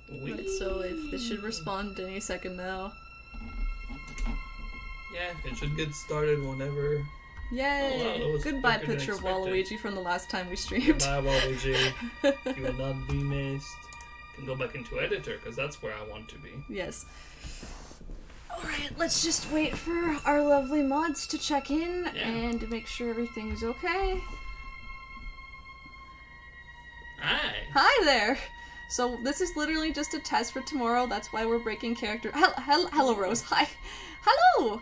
Right, so if this should respond any second now. Yeah, it should get started whenever. Yay! Oh, wow, goodbye, picture of Waluigi from the last time we streamed. Goodbye, Waluigi. You will not be missed. You can go back into editor, because that's where I want to be. Yes. Alright, let's just wait for our lovely mods to check in and make sure everything's okay. Hi! Hi there! So this is literally just a test for tomorrow, that's why we're breaking character- Hello, Rose, hi! Hello!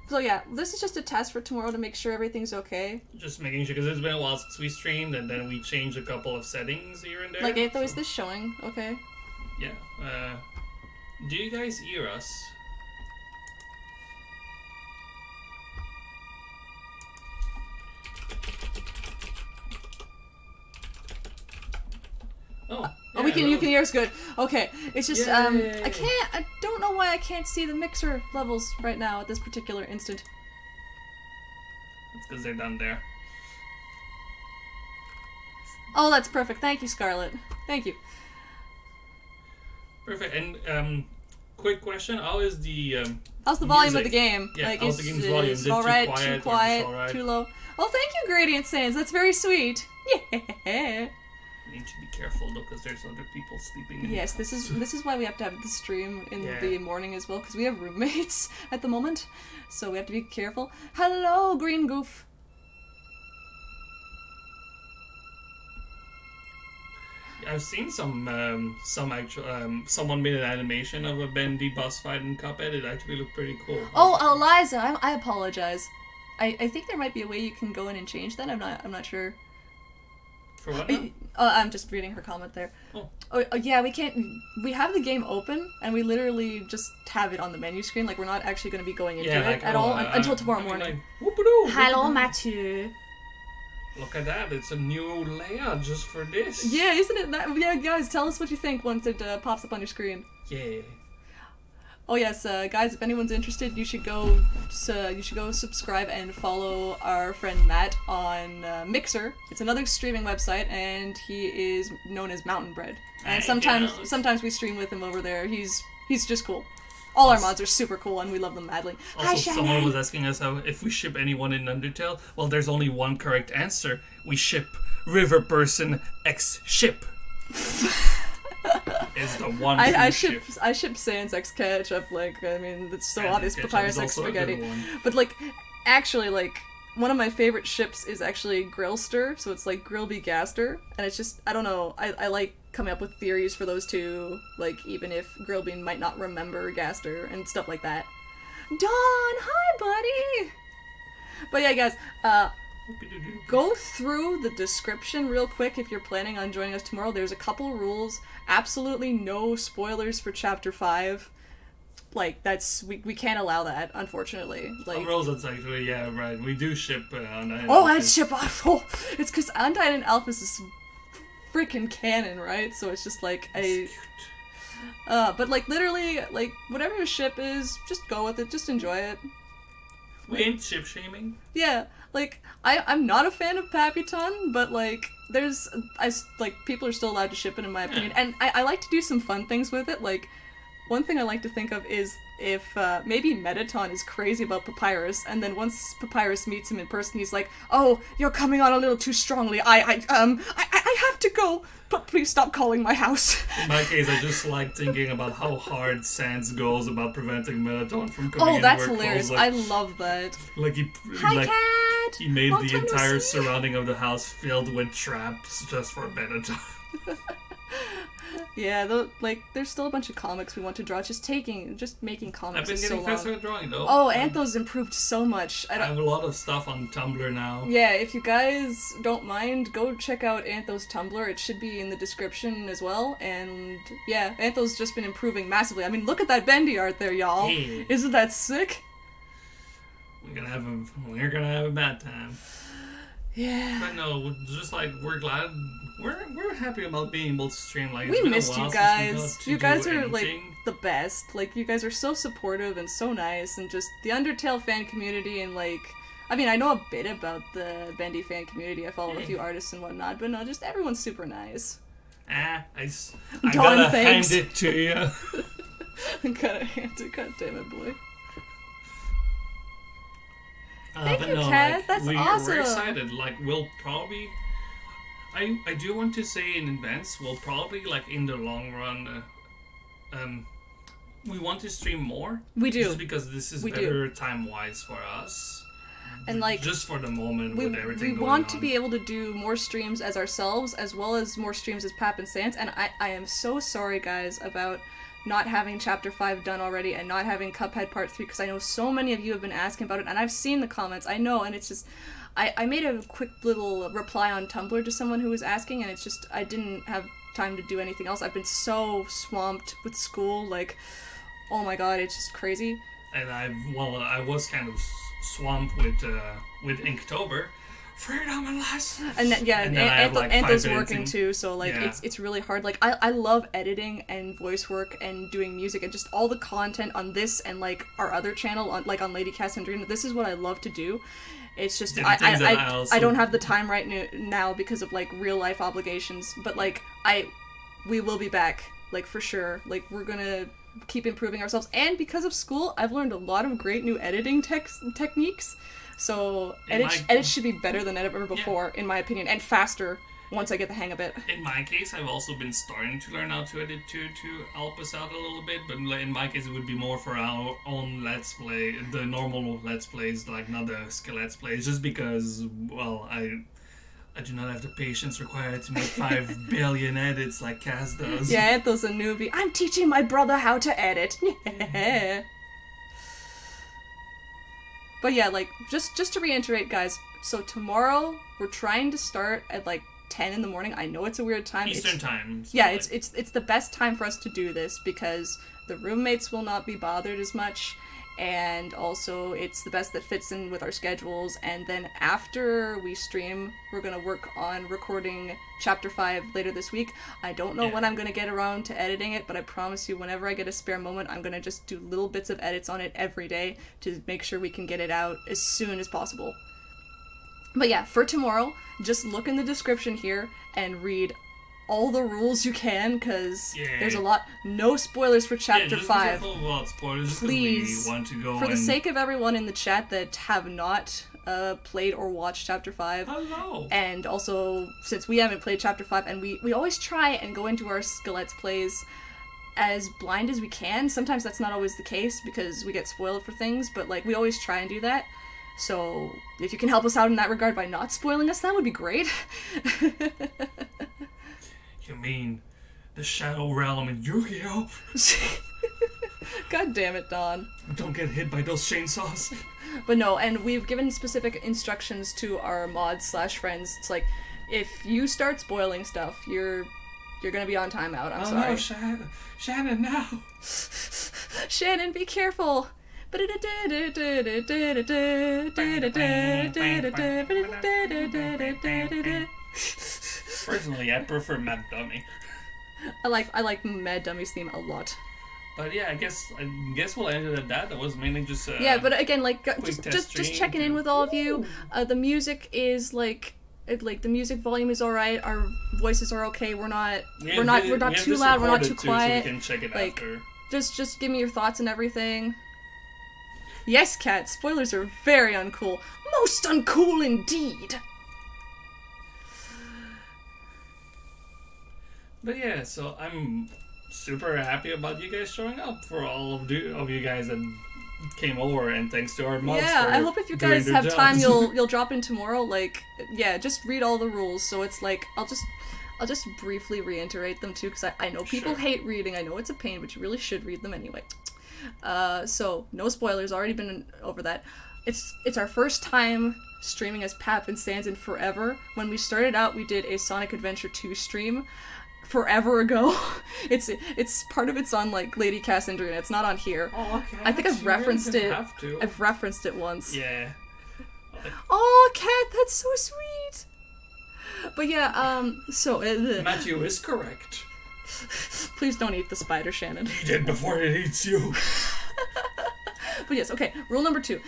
So yeah, this is just a test for tomorrow to make sure everything's okay. Just making sure, because it's been a while since we streamed, and then we changed a couple of settings here and there. Like, Antho, is this showing okay? Yeah. Do you guys hear us? Oh, yeah, you can hear us good. Okay, it's just, I don't know why I can't see the mixer levels right now at this particular instant. It's because they're down there. Oh, that's perfect. Thank you, Scarlett. Thank you. Perfect. And, quick question, how is the, how's the volume of the game? Yeah, like, how's the game's volume? Is it alright, too quiet, too low? Oh, thank you, Gradient Sans. That's very sweet. Yeah. You need to be careful though, because there's other people sleeping in Yes, the this is why we have to have the stream in the morning as well, because we have roommates at the moment, so we have to be careful. Hello, Green Goof. I've seen some actual someone made an animation of a Bendy boss fight in Cuphead. It actually looked pretty cool. Oh, Eliza, I apologize. I think there might be a way you can go in and change that. I'm not sure. For what now? I'm just reading her comment there. Oh, yeah, we can't. We have the game open, and we literally just have it on the menu screen. Like, we're not actually going to be going into it at all until tomorrow morning. Hello, Mathieu. Look at that! It's a new layout just for this. Yeah, isn't it? Yeah, guys, tell us what you think once it pops up on your screen. Yeah. Oh yes, guys, if anyone's interested, you should go subscribe and follow our friend Matt on Mixer. It's another streaming website, and he is known as Mountain Bread. And sometimes we stream with him over there. He's just cool. All our mods are super cool, and we love them madly. Also, someone was asking us if we ship anyone in Undertale. Well, there's only one correct answer. We ship River Person X Ship. Is the one I ship Sans X Ketchup. Like, I mean, it's so obvious. Papyrus X Spaghetti. But like, actually, like, one of my favorite ships is actually Grillster. So it's like Grillby Gaster, and it's just, I don't know. I like coming up with theories for those two. Like, even if Grillby might not remember Gaster and stuff like that. Dawn, hi, buddy. But yeah, guys. Go through the description real quick if you're planning on joining us tomorrow. There's a couple rules. Absolutely no spoilers for Chapter 5. Like, that's... We can't allow that, unfortunately. Like, rules, that's actually... Yeah, right. We do ship Undyne. Oh, I ship... Oh, it's because Undyne and Alphys is freaking canon, right? So it's just like a... but like, literally, like, whatever your ship is, just go with it. Just enjoy it. We ain't ship shaming. Yeah. Like, I'm not a fan of Papiton, but, like, people are still allowed to ship it, in my opinion. And I like to do some fun things with it. Like, one thing I like to think of is if, maybe Metaton is crazy about Papyrus, and then once Papyrus meets him in person, he's like, oh, you're coming on a little too strongly. I have to go, but please stop calling my house. In my case, I just like thinking about how hard Sans goes about preventing Metaton from coming in. Oh, that's hilarious. Like, I love that. Like, he made the entire surrounding of the house filled with traps just for Metaton. Yeah, there's still a bunch of comics we want to draw. Just making comics. I've been getting faster at drawing, though. Oh, Antho's improved so much. I have a lot of stuff on Tumblr now. Yeah, if you guys don't mind, go check out Antho's Tumblr. It should be in the description as well. And yeah, Antho's just been improving massively. I mean, look at that Bendy art there, y'all. Yeah. Isn't that sick? We're gonna have a bad time. Yeah. But no, just like we're glad. We're happy about being able to stream. Like, we missed you guys. You guys are anything. like the best. Like, you guys are so supportive and so nice, and just the Undertale fan community, and like, I mean, I know a bit about the Bendy fan community. I follow a few artists and whatnot, but no, just everyone's super nice. I Dawn, gotta thanks. hand it to you. Gotta hand it, god damn it, boy. Thank you, Kat. That's awesome. We're excited. Like, we'll probably... I do want to say in advance, we'll probably, like, in the long run, we want to stream more. We do. Just because this is better time-wise for us. And, like... Just for the moment with everything going on. We want to be able to do more streams as ourselves, as well as more streams as Pap and Sans, and I am so sorry, guys, about not having Chapter 5 done already and not having Cuphead Part 3, because I know so many of you have been asking about it, and I've seen the comments, I know, and it's just... I made a quick little reply on Tumblr to someone who was asking, and it's just, I didn't have time to do anything else. I've been so swamped with school, like, oh my god, it's just crazy. And I was kind of swamped with Inktober. Freedom and less. And then, yeah, and Antho's working too, so like yeah. it's really hard. Like I love editing and voice work and doing music and just all the content on this and like our other channel on like on Lady Cassandrina. This is what I love to do. It's just I don't have the time right now because of like real life obligations. But like we will be back, like for sure. Like we're gonna keep improving ourselves, and because of school, I've learned a lot of great new editing techniques. So edits should be better than ever before, in my opinion, and faster once I get the hang of it. In my case, I've also been starting to learn how to edit to help us out a little bit, but in my case, it would be more for our own Let's Play, the normal Let's Plays, like not the skill Let's Plays, just because, well, I do not have the patience required to make 5 billion edits like Cass does. Yeah, Antho's a newbie. I'm teaching my brother how to edit. Yeah. But yeah, like, just to reiterate, guys, so tomorrow, we're trying to start at, like, 10 in the morning. I know it's a weird time. Eastern time. So yeah, like... it's the best time for us to do this, because the roommates will not be bothered as much, and also it's the best that fits in with our schedules. And then after we stream, we're gonna work on recording Chapter 5 later this week. I don't know when I'm gonna get around to editing it, but I promise you, whenever I get a spare moment, I'm gonna just do little bits of edits on it every day to make sure we can get it out as soon as possible. But yeah, for tomorrow, just look in the description here and read all the rules you can, because there's a lot. No spoilers for Chapter 5. Be careful about spoilers, please. We want to go for the sake of everyone in the chat that have not played or watched Chapter 5. Hello. And also, since we haven't played Chapter 5, and we always try and go into our Skelettes plays as blind as we can. Sometimes that's not always the case, because we get spoiled for things, but like we always try and do that. So, if you can help us out in that regard by not spoiling us, that would be great. You mean the Shadow Realm in Yu-Gi-Oh? God damn it, Don. Don't get hit by those chainsaws. But no, and we've given specific instructions to our mods/friends. It's like, if you start spoiling stuff, you're gonna be on timeout. I'm sorry. No, Shannon, no. Shannon, be careful. Personally, I prefer Mad Dummy. I like Mad Dummy's theme a lot. But yeah, I guess we'll end it at that. That was mainly just yeah. But again, like just checking in with all of you. The music is like the music volume is all right. Our voices are okay. We're not too loud. We're not too quiet. So we can check it after. Just give me your thoughts and everything. Yes, Kat, spoilers are very uncool. Most uncool indeed! But yeah, so I'm super happy about you guys showing up, for all of you guys that came over, and thanks to our mods. Yeah, I hope if you guys have time, you'll drop in tomorrow. Like, yeah, just read all the rules. So it's like, I'll just briefly reiterate them too, because I know people hate reading. I know it's a pain, but you really should read them anyway. So no spoilers, already been over that. It's our first time streaming as Pap and Sans in forever. When we started out, we did a Sonic Adventure 2 stream forever ago. It's part of it's on like Lady Cassandrina. It's not on here. Oh, okay. I think I've referenced it. I've referenced it once. Yeah. Oh, Kat, that's so sweet. But yeah, so Matthew is correct. Please don't eat the spider, Shannon. Eat it before it eats you. But yes, okay, rule number 2.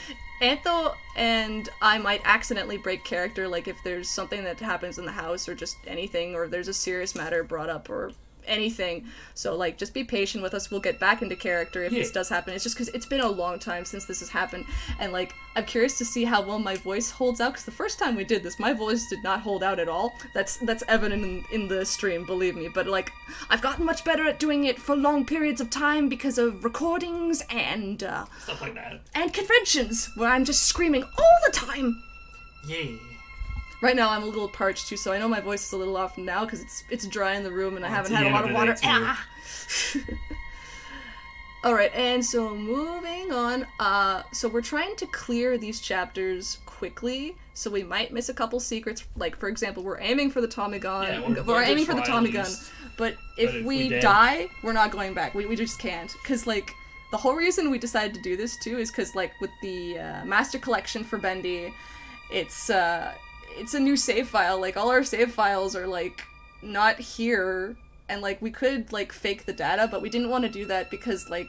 Antho and I might accidentally break character, like if there's something that happens in the house or just anything, or there's a serious matter brought up or anything. So, like, just be patient with us. We'll get back into character if this does happen. It's just because it's been a long time since this has happened, and, like, I'm curious to see how well my voice holds out, because the first time we did this, my voice did not hold out at all. That's evident in the stream, believe me. But, like, I've gotten much better at doing it for long periods of time because of recordings and, stuff like that. And conventions, where I'm just screaming all the time! Yeah. Right now I'm a little parched too, so I know my voice is a little off now because it's dry in the room and I haven't had a lot of water. Alright, and so moving on, so we're trying to clear these chapters quickly, so we might miss a couple secrets. Like, for example, we're aiming for the Tommy gun. Yeah, we're aiming for the Tommy gun, but if we die, we're not going back. We just can't. Because, like, the whole reason we decided to do this too is because, like, with the Master Collection for Bendy, it's a new save file. Like, all our save files are, like, not here, and, like, we could, like, fake the data, but we didn't want to do that because, like,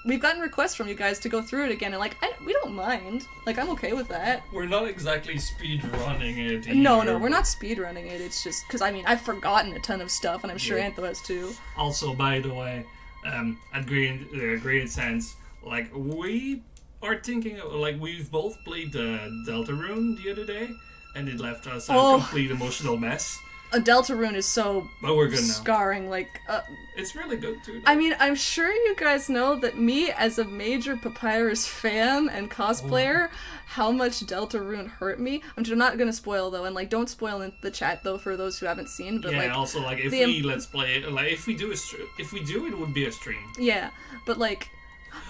we've gotten requests from you guys to go through it again, and, like, we don't mind. Like, I'm okay with that. We're not exactly speed running it either. No, we're not speed running it. It's just because, I mean, I've forgotten a ton of stuff, and I'm sure Antho has too. Also, by the way, at Great Sense, like, we are thinking of, like, we've both played Deltarune the other day, and it left us a complete emotional mess. A Deltarune is so but we're good scarring, like... it's really good, too. Though. I mean, I'm sure you guys know that me, as a major Papyrus fan and cosplayer, how much Deltarune hurt me. I'm not gonna spoil, though, and, like, don't spoil in the chat, though, for those who haven't seen, but, like... also, like, if we let's play it, like, if we do it would be a stream. Yeah, but, like...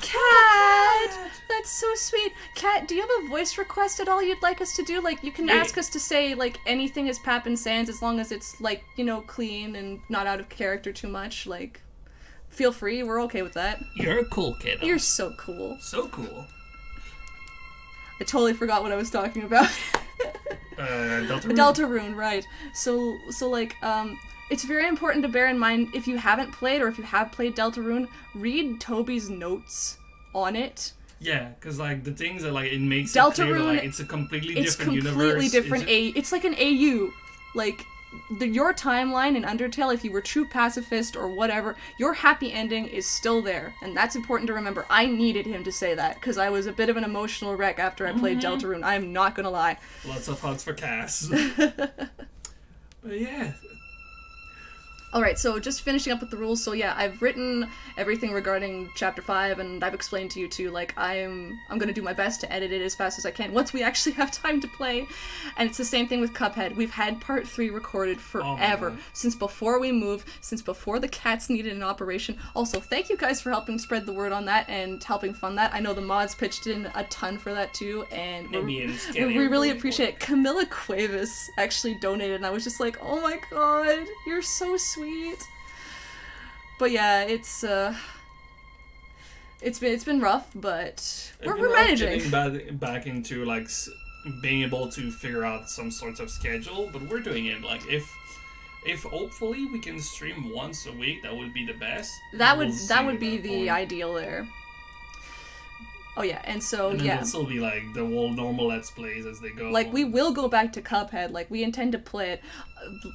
Cat! That's so sweet. Cat, do you have a voice request at all you'd like us to do? Like, you can ask us to say, like, anything as Pap and Sans, as long as it's, like, you know, clean and not out of character too much. Like, feel free. We're okay with that. You're a cool kid. You're so cool. So cool. I totally forgot what I was talking about. Deltarune. Deltarune, right. So, like, it's very important to bear in mind, if you haven't played, or if you have played Deltarune, read Toby's notes on it. Yeah, because, like, the things that, like, it makes Deltarune, it clear that, like, it's a completely different universe. It's completely different. It's like an AU. Like, your timeline in Undertale, if you were true pacifist or whatever, your happy ending is still there. And that's important to remember. I needed him to say that, because I was a bit of an emotional wreck after I played Deltarune. I'm not gonna lie. Lots of hugs for Cass. But yeah... Alright, so just finishing up with the rules, so yeah, I've written everything regarding Chapter 5, and I've explained to you too, like, I'm gonna do my best to edit it as fast as I can, once we actually have time to play. And it's the same thing with Cuphead. We've had Part 3 recorded forever, since before we moved, since before the cats needed an operation. Also, thank you guys for helping spread the word on that, and helping fund that. I know the mods pitched in a ton for that too, and we really appreciate it. Camilla Cuevas actually donated, and I was just like, oh my god, you're so sweet. But yeah, it's been rough, but we're managing. Getting back into, like, being able to figure out some sort of schedule, but we're doing it. Like, if hopefully we can stream once a week, that would be the best. That would be the ideal there. Oh yeah, and so then it'll still be like the whole normal Let's Plays as they go. Like, we will go back to Cuphead. Like, we intend to play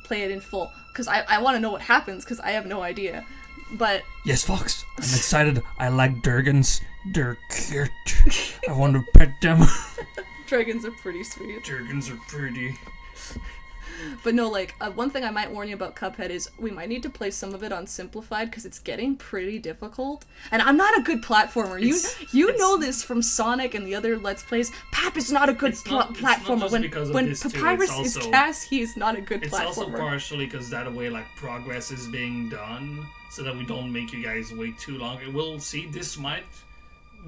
it in full, because I want to know what happens, because I have no idea. But yes, Fox, I'm excited. I like Durgans. They're cute. I want to pet them. Dragons are pretty sweet. Durgans are pretty. But no, like, one thing I might warn you about Cuphead is we might need to play some of it on Simplified, because it's getting pretty difficult. And I'm not a good platformer. You know this from Sonic and the other Let's Plays. Pap is not a good platformer. When Papyrus is Cass, he's not a good platformer. It's also partially because that way, like, progress is being done, so that we don't make you guys wait too long. We'll see, this might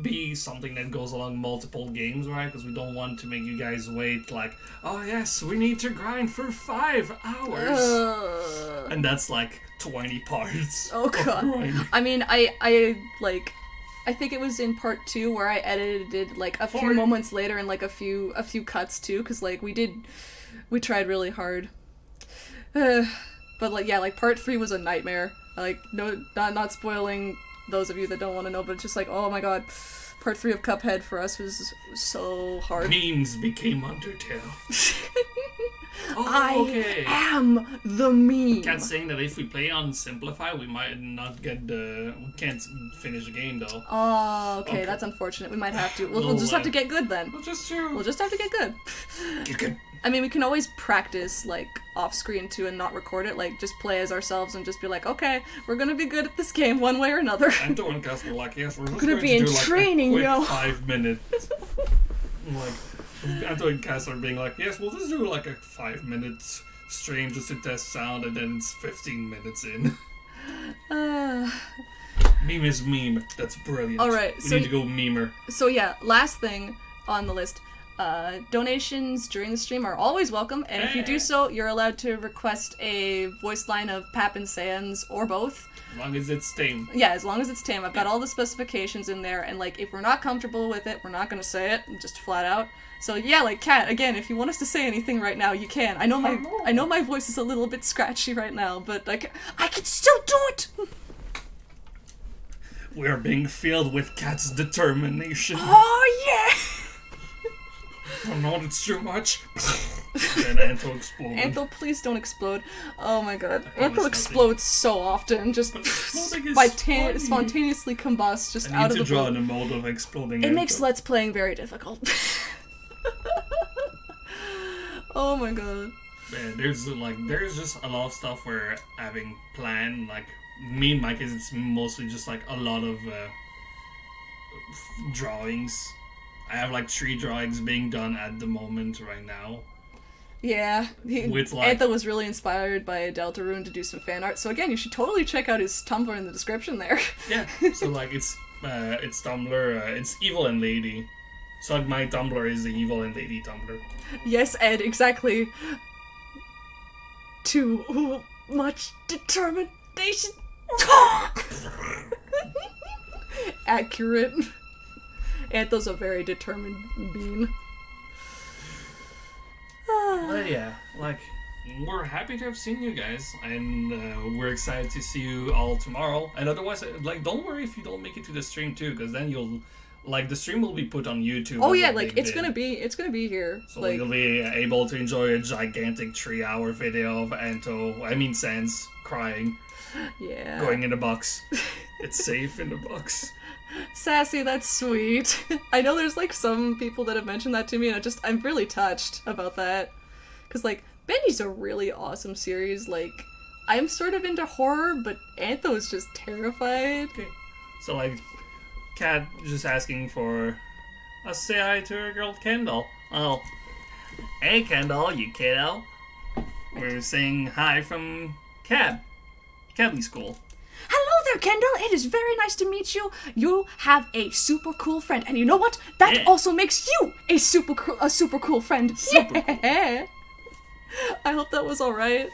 be something that goes along multiple games, right? Because we don't want to make you guys wait, like, oh yes, we need to grind for 5 hours. And that's like 20 parts. Oh god. I mean, I think it was in part 2 where I edited like a few moments later and like a few cuts too, because like we tried really hard. But like, yeah, like part 3 was a nightmare. Like, no, not spoiling those of you that don't want to know, but it's just like, oh my god, Part 3 of Cuphead for us was so hard. Memes became Undertale. I am the meme. Cat's saying that if we play on Simplify, we might not get we can't finish the game though. Oh, okay, that's unfortunate. We might have to. We'll just have to get good then. We'll just have to get good. Get good. I mean, we can always practice, like, off-screen, too, and not record it. Like, just play as ourselves and just be like, okay, we're gonna be good at this game one way or another. Antho and Cass were like, yes, we're just gonna be in do, training, like, a quick yo. 5 minutes. Like, Antho and Cass are being like, yes, we'll just do, like, a 5 minutes stream just to test sound, and then it's 15 minutes in. Meme is meme. That's brilliant. Alright, we need to go memer. So, yeah, last thing on the list. Donations during the stream are always welcome, and if you do so, you're allowed to request a voice line of Pap and Sans, or both. As long as it's tame. Yeah, as long as it's tame. I've got all the specifications in there, and, like, if we're not comfortable with it, we're not gonna say it, just flat out. So, yeah, like, Kat, again, if you want us to say anything right now, you can. I know my voice is a little bit scratchy right now, but I can still do it! We are being filled with Kat's determination. Oh, yeah! Oh no, it's too much. And Antho exploded. Antho, please don't explode. Oh my god. Antho explodes so often, just spontaneously combust, just out of the blue. I need to draw an emote of exploding It Antho. makes Let's Playing very difficult. Oh my god. Man, there's just a lot of stuff we're having planned. Like, me and Mike, it's mostly just like a lot of drawings. I have like 3 drawings being done at the moment right now. Yeah, Antho was really inspired by Deltarune to do some fan art. So again, you should totally check out his Tumblr in the description there. Yeah, so like it's Tumblr, it's Evil and Lady. So like my Tumblr is the Evil and Lady Tumblr. Yes, Ed, exactly. Too much determination. Accurate. Antho's a very determined being. But yeah, like, we're happy to have seen you guys, and we're excited to see you all tomorrow. And otherwise, like, don't worry if you don't make it to the stream too, because then you'll, like, the stream will be put on YouTube. Oh yeah, like it's gonna be here. So like, you'll be able to enjoy a gigantic 3-hour video of Sans crying. Yeah. Going in a box. It's safe in the box. Sassy, that's sweet. I know there's like some people that have mentioned that to me, and I'm really touched about that. Cause like, Bendy's a really awesome series. Like, I'm sort of into horror, but Antho is just terrified. Okay. So like, Kat just asking for us to say hi to her girl Kendall. Oh, hey Kendall, you kiddo. We're saying hi from Cabby School. Hello there, Kendall. It is very nice to meet you. You have a super cool friend, and you know what? That also makes you a super cool friend. Super cool. I hope that was all right.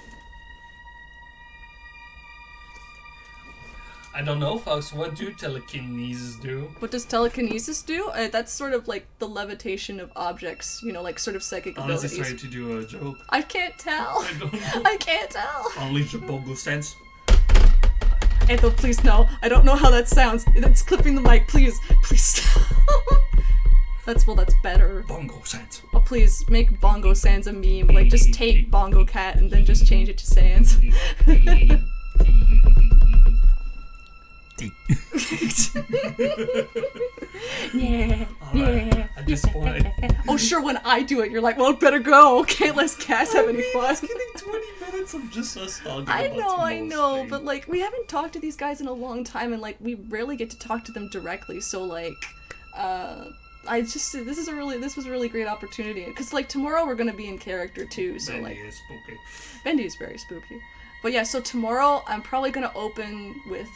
I don't know, folks. What do telekinesis do? What does telekinesis do? That's sort of like the levitation of objects, you know, like sort of psychic abilities. Unless it's trying to do a joke. I can't tell. I don't know. I can't tell. Unleash your bongo sense. Antho, please no. I don't know how that sounds. That's clipping the mic. Please. Please stop. That's better. Bongo Sans. Oh, please, make Bongo Sans a meme. Like, just take Bongo Cat and then just change it to Sans. Yeah. At this point. Oh, sure, when I do it, you're like, well, it better go. Can't let Cass have any fun. It's getting 20 minutes of just us talking I about know, thing. but, like, we haven't talked to these guys in a long time, and, like, we rarely get to talk to them directly, so, like, this was a really great opportunity, because, like, tomorrow we're gonna be in character, too, so, Bendy like... is spooky. Bendy is very spooky. But yeah, so tomorrow I'm probably gonna open with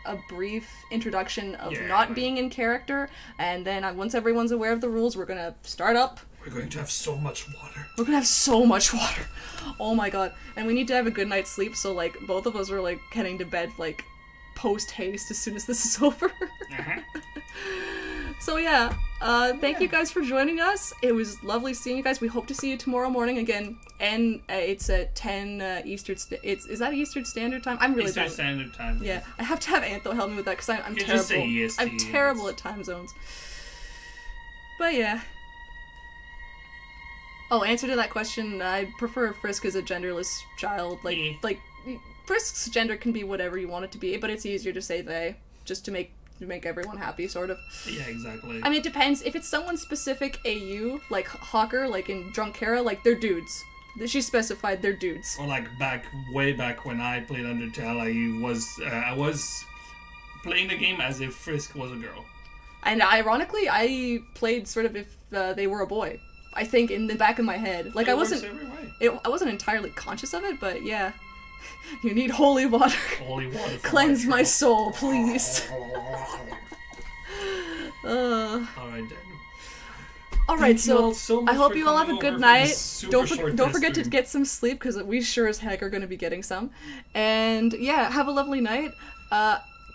a brief introduction of not being in character, and then once everyone's aware of the rules, we're gonna start up. We're going to have so much water. We're gonna have so much water. Oh my god. And we need to have a good night's sleep, so like both of us are like heading to bed like post haste as soon as this is over. So yeah, thank you guys for joining us. It was lovely seeing you guys. We hope to see you tomorrow morning again, and it's at 10 Eastern. Is that Eastern Standard Time? I'm really Eastern bad. Standard Time. Yeah, I have to have Antho help me with that because I'm terrible. Just say EST, I'm terrible at time zones. But yeah. Oh, answer to that question, I prefer Frisk as a genderless child. Like, Frisk's gender can be whatever you want it to be, but it's easier to say they, just to make everyone happy, sort of. Yeah, exactly. I mean, it depends. If it's someone specific AU, like Hawker, like in Drunk Kara, like, they're dudes. She specified they're dudes. Or like way back when I played Undertale, I was playing the game as if Frisk was a girl. And ironically, I played sort of if they were a boy. I think in the back of my head, like I wasn't entirely conscious of it, but yeah. You need holy water. Holy water. Cleanse my soul, please. Alright then. Alright, so I hope you all have a good night. Don't forget to get some sleep, because we sure as heck are going to be getting some. And yeah, have a lovely night.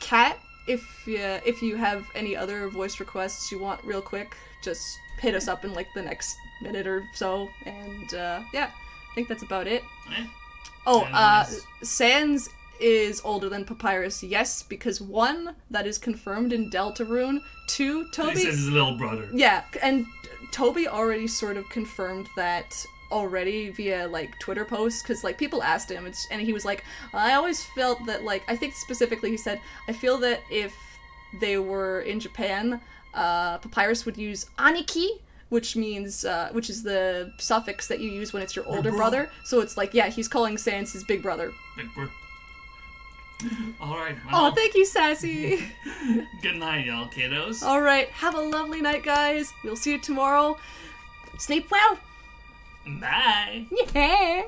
Kat, if you have any other voice requests you want real quick, just hit us up in like the next minute or so. And yeah, I think that's about it. Oh, Sans is older than Papyrus, yes, because 1, that is confirmed in Deltarune. 2, Toby... He says his little brother. Yeah, and Toby already sort of confirmed that already via, like, Twitter posts, because, like, people asked him, and he was like, I always felt that, like, I think specifically he said, I feel that if they were in Japan, Papyrus would use Aniki, which means, which is the suffix that you use when it's your older brother. So it's like, yeah, he's calling Sans his big brother. Big brother. Alright. Well. Oh, thank you, Sassy. Good night, y'all kiddos. Alright, have a lovely night, guys. We'll see you tomorrow. Sleep well. Bye. Yeah.